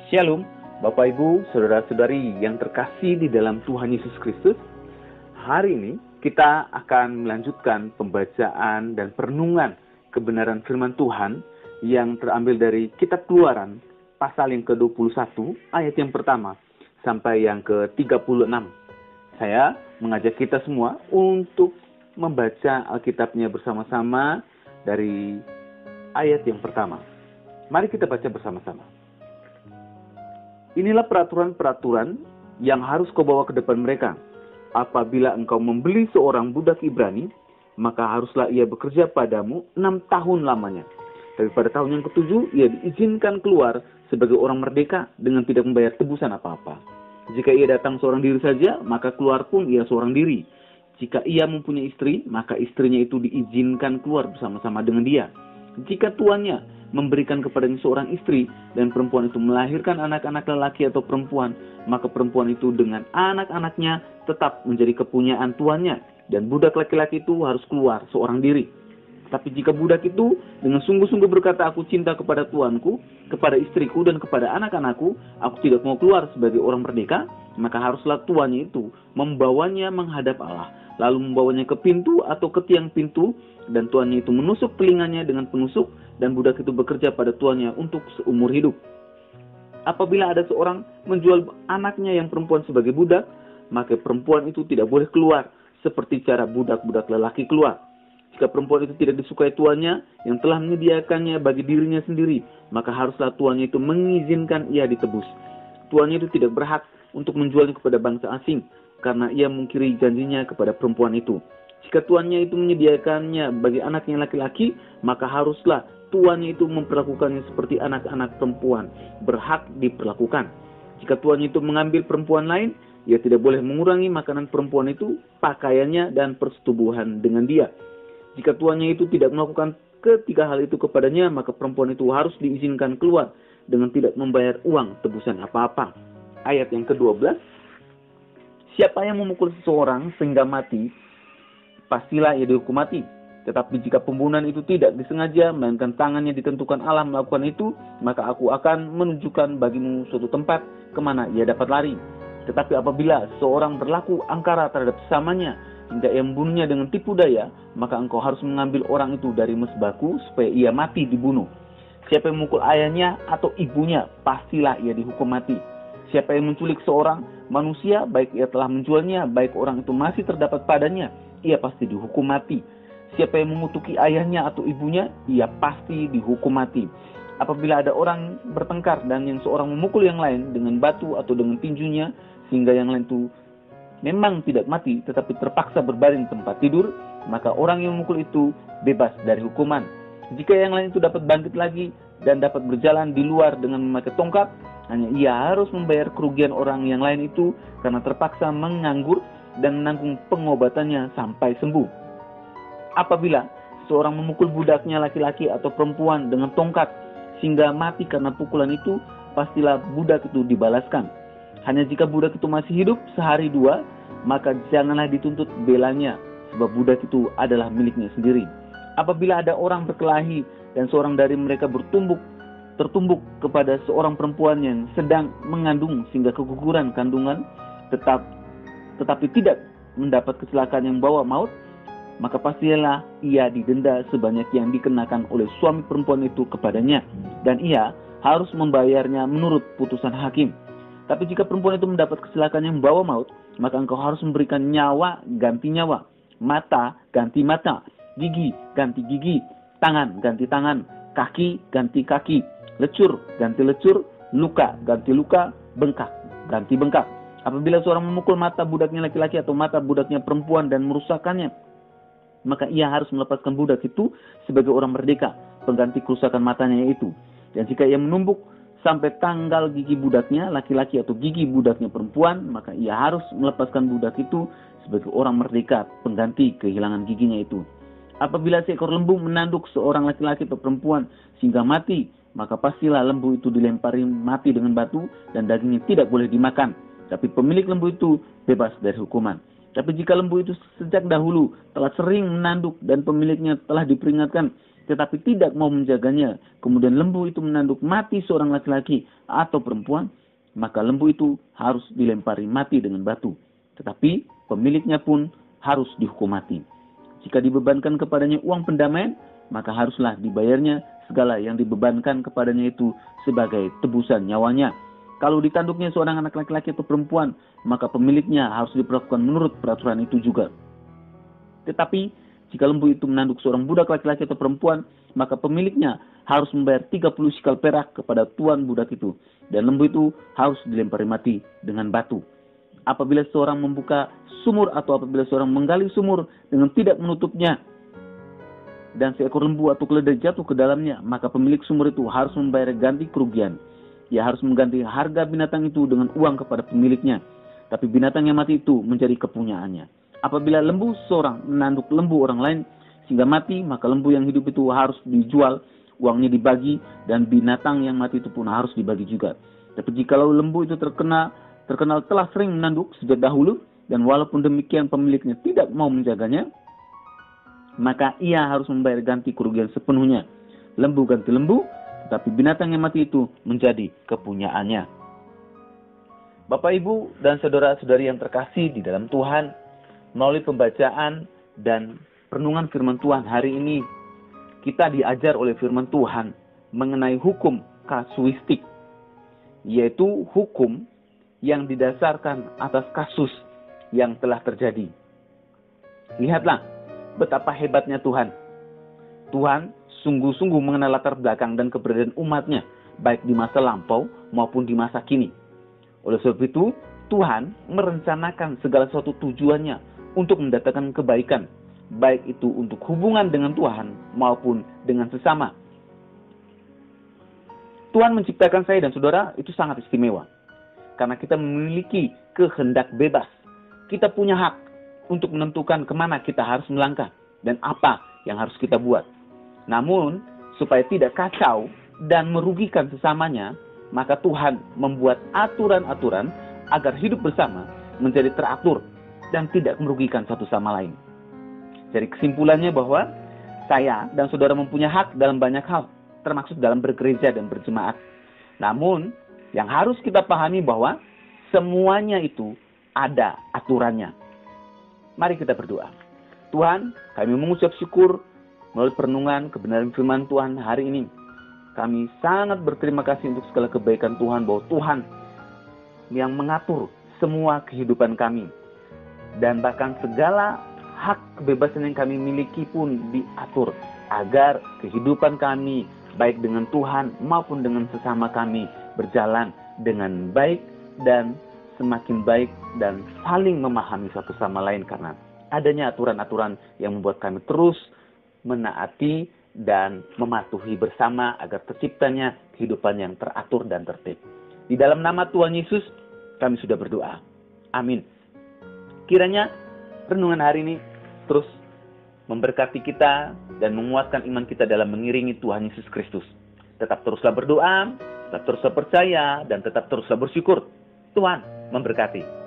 Shalom, Bapak Ibu, Saudara-saudari yang terkasih di dalam Tuhan Yesus Kristus. Hari ini kita akan melanjutkan pembacaan dan perenungan kebenaran firman Tuhan yang terambil dari Kitab Keluaran, pasal yang ke-21, ayat yang pertama, sampai yang ke-36. Saya mengajak kita semua untuk membaca Alkitabnya bersama-sama dari ayat yang pertama. Mari kita baca bersama-sama. Inilah peraturan-peraturan yang harus kau bawa ke depan mereka. Apabila engkau membeli seorang budak Ibrani, maka haruslah ia bekerja padamu 6 tahun lamanya. Tapi pada tahun yang ke-7, ia diizinkan keluar sebagai orang merdeka dengan tidak membayar tebusan apa-apa. Jika ia datang seorang diri saja, maka keluar pun ia seorang diri. Jika ia mempunyai istri, maka istrinya itu diizinkan keluar bersama-sama dengan dia. Jika tuannya memberikan kepadanya seorang istri dan perempuan itu melahirkan anak-anak lelaki atau perempuan, maka perempuan itu dengan anak-anaknya tetap menjadi kepunyaan tuannya, dan budak laki-laki itu harus keluar seorang diri. Tapi jika budak itu dengan sungguh-sungguh berkata, aku cinta kepada tuanku, kepada istriku dan kepada anak-anakku, aku tidak mau keluar sebagai orang merdeka, maka haruslah tuannya itu membawanya menghadap Allah, lalu membawanya ke pintu atau ke tiang pintu, dan tuannya itu menusuk telinganya dengan penusuk, dan budak itu bekerja pada tuannya untuk seumur hidup. Apabila ada seorang menjual anaknya yang perempuan sebagai budak, maka perempuan itu tidak boleh keluar seperti cara budak-budak lelaki keluar. Jika perempuan itu tidak disukai tuannya yang telah menyediakannya bagi dirinya sendiri, maka haruslah tuannya itu mengizinkan ia ditebus. Tuannya itu tidak berhak untuk menjualnya kepada bangsa asing, karena ia mengkiri janjinya kepada perempuan itu. Jika tuannya itu menyediakannya bagi anaknya laki-laki, maka haruslah tuannya itu memperlakukannya seperti anak-anak perempuan berhak diperlakukan. Jika tuannya itu mengambil perempuan lain, ia tidak boleh mengurangi makanan perempuan itu, pakaiannya, dan persetubuhan dengan dia. Jika tuannya itu tidak melakukan ketiga hal itu kepadanya, maka perempuan itu harus diizinkan keluar dengan tidak membayar uang tebusan apa-apa. Ayat yang ke-12, siapa yang memukul seseorang sehingga mati, pastilah ia dihukum mati. Tetapi jika pembunuhan itu tidak disengaja, melainkan tangannya ditentukan Allah melakukan itu, maka aku akan menunjukkan bagimu suatu tempat kemana ia dapat lari. Tetapi apabila seorang berlaku angkara terhadap sesamanya, hingga ia membunuhnya dengan tipu daya, maka engkau harus mengambil orang itu dari mesbahku, supaya ia mati dibunuh. Siapa yang memukul ayahnya atau ibunya, pastilah ia dihukum mati. Siapa yang menculik seorang manusia, baik ia telah menjualnya, baik orang itu masih terdapat padanya, ia pasti dihukum mati. Siapa yang mengutuki ayahnya atau ibunya, ia pasti dihukum mati. Apabila ada orang bertengkar dan yang seorang memukul yang lain dengan batu atau dengan tinjunya, sehingga yang lain itu memang tidak mati, tetapi terpaksa berbaring tempat tidur, maka orang yang memukul itu bebas dari hukuman. Jika yang lain itu dapat bangkit lagi dan dapat berjalan di luar dengan memakai tongkat, hanya ia harus membayar kerugian orang yang lain itu karena terpaksa menganggur dan menanggung pengobatannya sampai sembuh. Apabila seorang memukul budaknya laki-laki atau perempuan dengan tongkat sehingga mati karena pukulan itu, pastilah budak itu dibalaskan. Hanya jika budak itu masih hidup sehari dua, maka janganlah dituntut belanya, sebab budak itu adalah miliknya sendiri. Apabila ada orang berkelahi dan seorang dari mereka tertumbuk kepada seorang perempuan yang sedang mengandung sehingga keguguran kandungan, tetapi tidak mendapat kecelakaan yang membawa maut, maka pastilah ia didenda sebanyak yang dikenakan oleh suami perempuan itu kepadanya, dan ia harus membayarnya menurut putusan hakim. Tapi jika perempuan itu mendapat kecelakaan yang membawa maut, maka engkau harus memberikan nyawa ganti nyawa, mata ganti mata, gigi ganti gigi, tangan ganti tangan, kaki ganti kaki, lecur ganti lecur, luka ganti luka, bengkak ganti bengkak. Apabila seorang memukul mata budaknya laki-laki atau mata budaknya perempuan dan merusakkannya, maka ia harus melepaskan budak itu sebagai orang merdeka, pengganti kerusakan matanya itu. Dan jika ia menumbuk sampai tanggal gigi budaknya laki-laki atau gigi budaknya perempuan, maka ia harus melepaskan budak itu sebagai orang merdeka, pengganti kehilangan giginya itu. Apabila seekor lembu menanduk seorang laki-laki atau perempuan sehingga mati, maka pastilah lembu itu dilempari mati dengan batu dan dagingnya tidak boleh dimakan. Tapi pemilik lembu itu bebas dari hukuman. Tapi jika lembu itu sejak dahulu telah sering menanduk dan pemiliknya telah diperingatkan, tetapi tidak mau menjaganya, kemudian lembu itu menanduk mati seorang laki-laki atau perempuan, maka lembu itu harus dilempari mati dengan batu. Tetapi pemiliknya pun harus dihukum mati. Jika dibebankan kepadanya uang pendamaian, maka haruslah dibayarnya segala yang dibebankan kepadanya itu sebagai tebusan nyawanya. Kalau ditanduknya seorang anak laki-laki atau perempuan, maka pemiliknya harus diperlakukan menurut peraturan itu juga. Tetapi jika lembu itu menanduk seorang budak laki-laki atau perempuan, maka pemiliknya harus membayar 30 sikal perak kepada tuan budak itu. Dan lembu itu harus dilempari mati dengan batu. Apabila seorang membuka sumur atau apabila seorang menggali sumur dengan tidak menutupnya, dan seekor lembu atau keledai jatuh ke dalamnya, maka pemilik sumur itu harus membayar ganti kerugian. Ia harus mengganti harga binatang itu dengan uang kepada pemiliknya. Tapi binatang yang mati itu menjadi kepunyaannya. Apabila lembu seorang menanduk lembu orang lain sehingga mati, maka lembu yang hidup itu harus dijual, uangnya dibagi, dan binatang yang mati itu pun harus dibagi juga. Tapi jikalau lembu itu terkenal telah sering menanduk sejak dahulu, dan walaupun demikian pemiliknya tidak mau menjaganya, maka ia harus membayar ganti kerugian sepenuhnya. Lembu ganti lembu, tetapi binatang yang mati itu menjadi kepunyaannya. Bapak, Ibu, dan saudara-saudari yang terkasih di dalam Tuhan, melalui pembacaan dan renungan firman Tuhan hari ini, kita diajar oleh firman Tuhan mengenai hukum kasuistik, yaitu hukum yang didasarkan atas kasus yang telah terjadi. Lihatlah betapa hebatnya Tuhan. Tuhan sungguh-sungguh mengenal latar belakang dan keberadaan umatnya, baik di masa lampau maupun di masa kini. Oleh sebab itu, Tuhan merencanakan segala sesuatu tujuannya untuk mendatangkan kebaikan, baik itu untuk hubungan dengan Tuhan maupun dengan sesama. Tuhan menciptakan saya dan saudara itu sangat istimewa, karena kita memiliki kehendak bebas. Kita punya hak untuk menentukan kemana kita harus melangkah dan apa yang harus kita buat. Namun, supaya tidak kacau dan merugikan sesamanya, maka Tuhan membuat aturan-aturan agar hidup bersama menjadi teratur dan tidak merugikan satu sama lain. Jadi kesimpulannya bahwa saya dan saudara mempunyai hak dalam banyak hal, termasuk dalam bergereja dan berjemaat. Namun, yang harus kita pahami bahwa semuanya itu ada aturannya. Mari kita berdoa. Tuhan, kami mengucap syukur melalui perenungan kebenaran firman Tuhan hari ini. Kami sangat berterima kasih untuk segala kebaikan Tuhan, bahwa Tuhan yang mengatur semua kehidupan kami. Dan bahkan segala hak kebebasan yang kami miliki pun diatur agar kehidupan kami baik dengan Tuhan maupun dengan sesama kami berjalan dengan baik dan semakin baik dan saling memahami satu sama lain, karena adanya aturan-aturan yang membuat kami terus menaati dan mematuhi bersama agar terciptanya kehidupan yang teratur dan tertib. Di dalam nama Tuhan Yesus kami sudah berdoa. Amin. Kiranya renungan hari ini terus memberkati kita dan menguatkan iman kita dalam mengiringi Tuhan Yesus Kristus. Tetap teruslah berdoa, tetap teruslah percaya, dan tetap teruslah bersyukur. Tuhan memberkati.